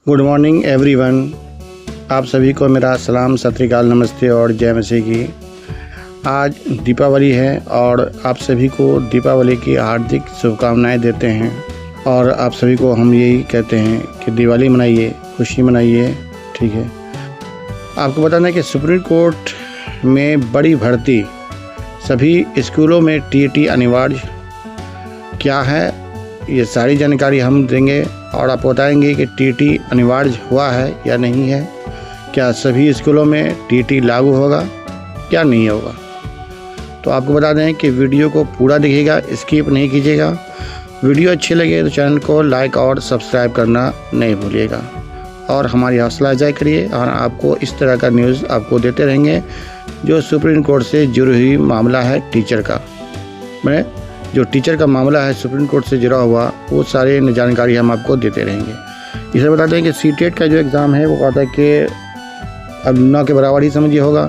Good morning everyone. आप सभी को मेरा सलाम, सत श्री अकाल, नमस्ते और जय मसीह की। आज दीपावली है और आप सभी को दीपावली की हार्दिक शुभकामनाएं देते हैं। और आप सभी को हम यही कहते हैं कि दिवाली मनाइए, खुशी मनाइए। ठीक है, आपको बता दें कि सुप्रीम कोर्ट में बड़ी भर्ती, सभी स्कूलों में टीईटी अनिवार्य। क्या है ये सारी जानकारी हम देंगे और आपको बताएंगे कि टीईटी अनिवार्य हुआ है या नहीं है, क्या सभी स्कूलों में टीईटी लागू होगा क्या नहीं होगा। तो आपको बता दें कि वीडियो को पूरा देखिएगा, स्किप नहीं कीजिएगा। वीडियो अच्छी लगे तो चैनल को लाइक और सब्सक्राइब करना नहीं भूलिएगा और हमारी हौसला अफजाई करिए। और आपको इस तरह का न्यूज़ आपको देते रहेंगे जो सुप्रीम कोर्ट से जुड़ी हुई मामला है टीचर का। मैं जो टीचर का मामला है सुप्रीम कोर्ट से जुड़ा हुआ, वो सारे जानकारी हम आपको देते रहेंगे। इसे बता दें कि सीटेट का जो एग्ज़ाम है वो कहता है कि अब 9 के बराबर ही समझिए होगा।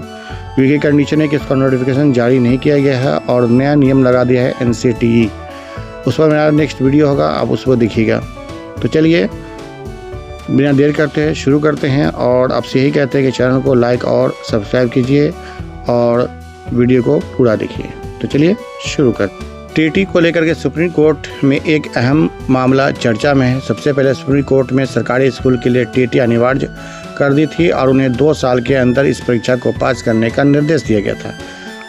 वीके कंडीशन है कि इसका नोटिफिकेशन जारी नहीं किया गया है और नया नियम लगा दिया है NCTE। उस पर मेरा नेक्स्ट वीडियो होगा, आप उसको देखिएगा। तो चलिए बिना देर करते हैं शुरू करते हैं और आपसे यही कहते हैं कि चैनल को लाइक और सब्सक्राइब कीजिए और वीडियो को पूरा देखिए। तो चलिए शुरू करते हैं। टीईटी को लेकर के सुप्रीम कोर्ट में एक अहम मामला चर्चा में है। सबसे पहले सुप्रीम कोर्ट में सरकारी स्कूल के लिए टीईटी अनिवार्य कर दी थी और उन्हें 2 साल के अंदर इस परीक्षा को पास करने का निर्देश दिया गया था।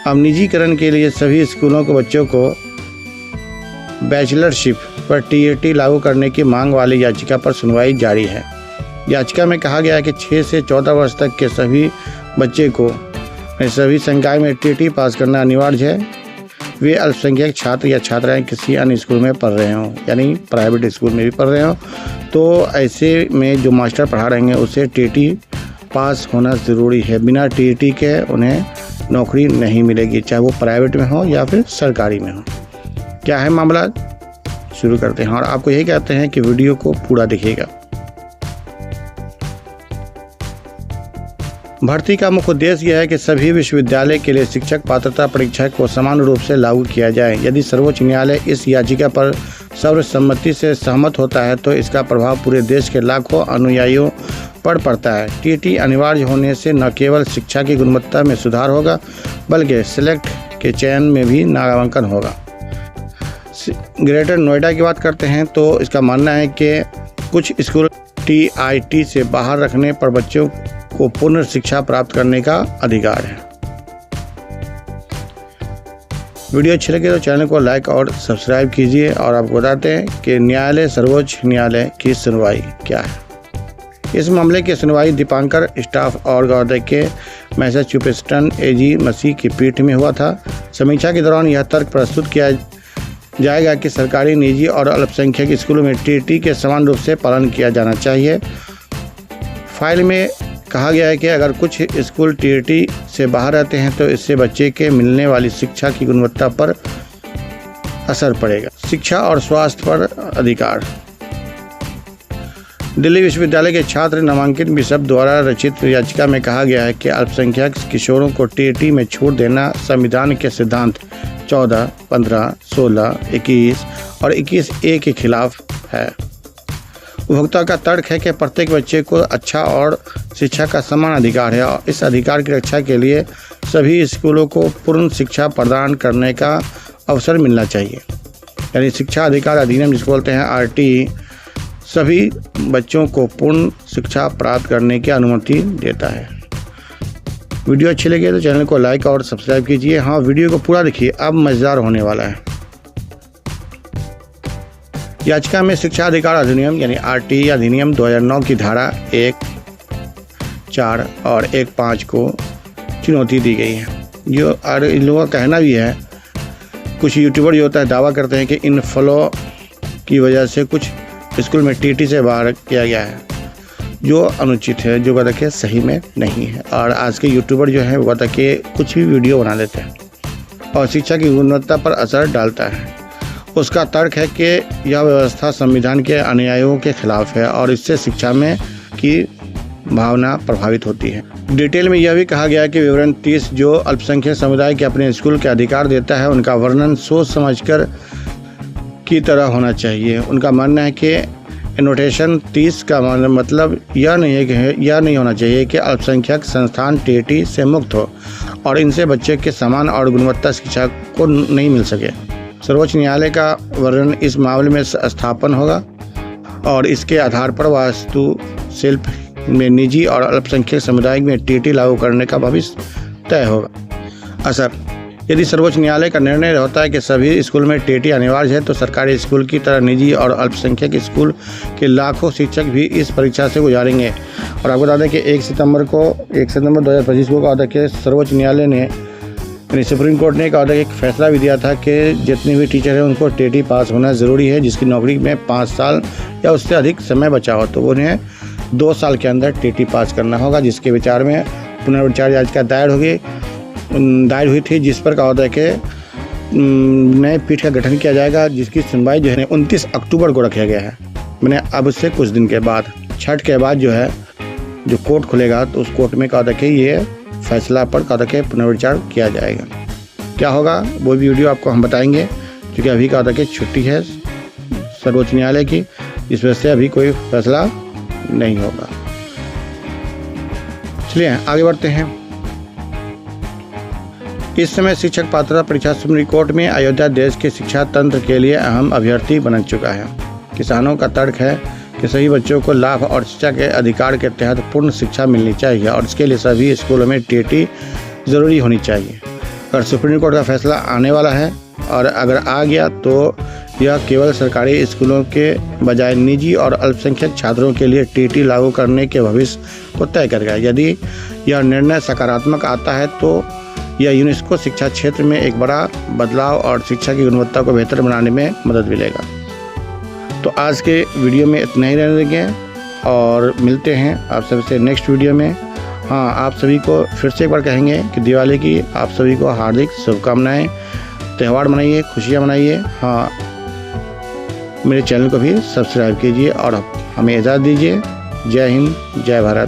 अब निजीकरण के लिए सभी स्कूलों को बच्चों को बैचलरशिप पर टीईटी लागू करने की मांग वाली याचिका पर सुनवाई जारी है। याचिका में कहा गया है कि 6 से 14 वर्ष तक के सभी बच्चे को सभी संकाय में टीईटी पास करना अनिवार्य है। वे अल्पसंख्यक छात्र या छात्राएं किसी अन्य स्कूल में पढ़ रहे हों, यानी प्राइवेट स्कूल में भी पढ़ रहे हों, तो ऐसे में जो मास्टर पढ़ा रहे हैं उसे टीईटी पास होना ज़रूरी है। बिना टीईटी के उन्हें नौकरी नहीं मिलेगी, चाहे वो प्राइवेट में हो या फिर सरकारी में हो। क्या है मामला, शुरू करते हैं और आपको यही कहते हैं कि वीडियो को पूरा देखिएगा। भर्ती का मुख्य उद्देश्य यह है कि सभी विश्वविद्यालय के लिए शिक्षक पात्रता परीक्षा को समान रूप से लागू किया जाए। यदि सर्वोच्च न्यायालय इस याचिका पर सर्वसम्मति से सहमत होता है तो इसका प्रभाव पूरे देश के लाखों अनुयायियों पर पड़ता है। टीईटी अनिवार्य होने से न केवल शिक्षा की गुणवत्ता में सुधार होगा बल्कि सेलेक्ट के चयन में भी नामांकन होगा। ग्रेटर नोएडा की बात करते हैं तो इसका मानना है कि कुछ स्कूल टीआईटी से बाहर रखने पर बच्चों को पूर्ण शिक्षा प्राप्त करने का अधिकार है। वीडियो अच्छी लगे तो चैनल को लाइक और सब्सक्राइब कीजिए और आपको बताते हैं कि सर्वोच्च न्यायालय की सुनवाई क्या है। इस मामले की सुनवाई दीपांकर स्टाफ और गौदय के मैसाचुसेट्स एजी मसीह की पीठ में हुआ था। समीक्षा के दौरान यह तर्क प्रस्तुत किया जाएगा कि सरकारी, निजी और अल्पसंख्यक स्कूलों में टीईटी के समान रूप से पालन किया जाना चाहिए। फाइल में कहा गया है कि अगर कुछ स्कूल टीईटी से बाहर रहते हैं तो इससे बच्चे के मिलने वाली शिक्षा की गुणवत्ता पर असर पड़ेगा। शिक्षा और स्वास्थ्य पर अधिकार। दिल्ली विश्वविद्यालय के छात्र नामांकित बिशप द्वारा रचित याचिका में कहा गया है कि अल्पसंख्यक किशोरों को टीईटी में छूट देना संविधान के सिद्धांत 14, 15, 16, 21 और 21A के खिलाफ है। उपभोक्ता का तर्क है कि प्रत्येक बच्चे को अच्छा और शिक्षा का समान अधिकार है और इस अधिकार की रक्षा के लिए सभी स्कूलों को पूर्ण शिक्षा प्रदान करने का अवसर मिलना चाहिए। यानी शिक्षा अधिकार अधिनियम जिसको बोलते हैं RTE, सभी बच्चों को पूर्ण शिक्षा प्राप्त करने की अनुमति देता है। वीडियो अच्छी लगी तो चैनल को लाइक और सब्सक्राइब कीजिए। हाँ, वीडियो को पूरा देखिए, अब मज़ेदार होने वाला है। याचिका में शिक्षा अधिकार अधिनियम यानी RTE अधिनियम 2009 की धारा 1, 4 और 1.5 को चुनौती दी गई है। जो इन लोगों का कहना भी है, कुछ यूट्यूबर जो होता है दावा करते हैं कि इन फ्लो की वजह से कुछ स्कूल में टीईटी से बाहर किया गया है, जो अनुचित है, जो कहता कि सही में नहीं है। और आज के यूट्यूबर जो हैं वो कहता कि कुछ भी वीडियो बना लेते हैं और शिक्षा की गुणवत्ता पर असर डालता है। उसका तर्क है कि यह व्यवस्था संविधान के अनुयायियों के खिलाफ है और इससे शिक्षा में की भावना प्रभावित होती है। डिटेल में यह भी कहा गया है कि विवरण 30 जो अल्पसंख्यक समुदाय के अपने स्कूल के अधिकार देता है, उनका वर्णन सोच समझकर की तरह होना चाहिए। उनका मानना है कि एनोटेशन 30 का मतलब यह नहीं होना चाहिए कि अल्पसंख्यक संस्थान टीईटी से मुक्त हो और इनसे बच्चे के समान और गुणवत्ता शिक्षा को नहीं मिल सके। सर्वोच्च न्यायालय का वर्णन इस मामले में स्थापन होगा और इसके आधार पर वास्तुशिल्प में निजी और अल्पसंख्यक समुदाय में टीईटी लागू करने का भविष्य तय होगा। असर: यदि सर्वोच्च न्यायालय का निर्णय होता है कि सभी स्कूल में टीईटी अनिवार्य है तो सरकारी स्कूल की तरह निजी और अल्पसंख्यक स्कूल के लाखों शिक्षक भी इस परीक्षा से गुजारेंगे। और आपको बता दें कि 1 सितंबर 2025 को कहा था कि सर्वोच्च न्यायालय ने सुप्रीम कोर्ट ने कहा था कि एक फैसला भी दिया था कि जितने भी टीचर हैं उनको टीईटी पास होना ज़रूरी है, जिसकी नौकरी में 5 साल या उससे अधिक समय बचा हो तो उन्हें 2 साल के अंदर टीईटी पास करना होगा। जिसके विचार में पुनर्विचार याचिका दायर हुई थी, जिस पर कहा था कि नए पीठ का गठन किया जाएगा, जिसकी सुनवाई जो है 29 अक्टूबर को रखा गया है। मैंने अब से कुछ दिन के बाद छठ के बाद जो कोर्ट खुलेगा तो उस कोर्ट में कहा था कि ये फैसला पर कहा था कि पुनर्विचार किया जाएगा। क्या होगा वो भी वीडियो आपको हम बताएंगे, क्योंकि अभी कहा था कि छुट्टी है सर्वोच्च न्यायालय की, इस वजह से अभी कोई फैसला नहीं होगा। चलिए आगे बढ़ते हैं। इस समय शिक्षक पात्रता परीक्षा सुप्रीम कोर्ट में अयोध्या देश के शिक्षा तंत्र के लिए अहम अभ्यर्थी बन चुका है। किसानों का तर्क है कि सभी बच्चों को लाभ और शिक्षा के अधिकार के तहत पूर्ण शिक्षा मिलनी चाहिए और इसके लिए सभी स्कूलों में टीईटी ज़रूरी होनी चाहिए। अगर सुप्रीम कोर्ट का फैसला आने वाला है और अगर आ गया तो यह केवल सरकारी स्कूलों के बजाय निजी और अल्पसंख्यक छात्रों के लिए टीईटी लागू करने के भविष्य को तय करेगा। यदि यह निर्णय सकारात्मक आता है तो यह यूनेस्को शिक्षा क्षेत्र में एक बड़ा बदलाव और शिक्षा की गुणवत्ता को बेहतर बनाने में मदद मिलेगा। तो आज के वीडियो में इतना ही रहने देंगे और मिलते हैं आप सबसे नेक्स्ट वीडियो में। हाँ, आप सभी को फिर से एक बार कहेंगे कि दिवाली की आप सभी को हार्दिक शुभकामनाएं। त्यौहार मनाइए, खुशियाँ मनाइए। हाँ, मेरे चैनल को भी सब्सक्राइब कीजिए और हमें इजाज़त दीजिए। जय हिंद, जय भारत।